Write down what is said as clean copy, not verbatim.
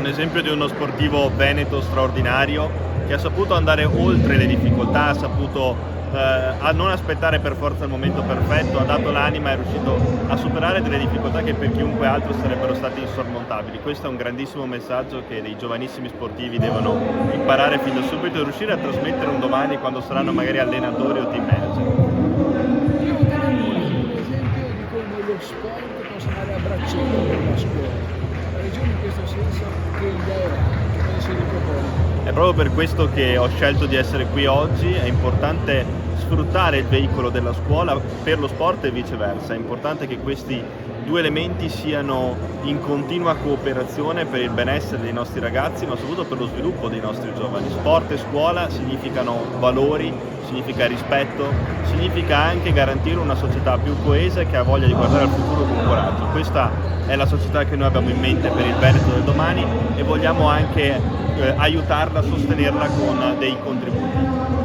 un esempio di uno sportivo veneto straordinario che ha saputo andare oltre le difficoltà, ha saputo a non aspettare per forza il momento perfetto, ha dato l'anima, è riuscito a superare delle difficoltà che per chiunque altro sarebbero state insormontabili. Questo è un grandissimo messaggio che dei giovanissimi sportivi devono imparare fin da subito e riuscire a trasmettere un domani quando saranno magari allenatori o team manager. Io tenevo un esempio di come lo sport possa andare a braccetto con la scuola. La regione in questo senso che idea è, che cosa si ripropone? È proprio per questo che ho scelto di essere qui oggi, è importante sfruttare il veicolo della scuola per lo sport e viceversa, è importante che questi due elementi siano in continua cooperazione per il benessere dei nostri ragazzi, ma soprattutto per lo sviluppo dei nostri giovani. Sport e scuola significano valori, significa rispetto, significa anche garantire una società più coesa e che ha voglia di guardare al futuro con coraggio. Questa è la società che noi abbiamo in mente per il Veneto del domani e vogliamo anche aiutarla, sostenerla con dei contributi.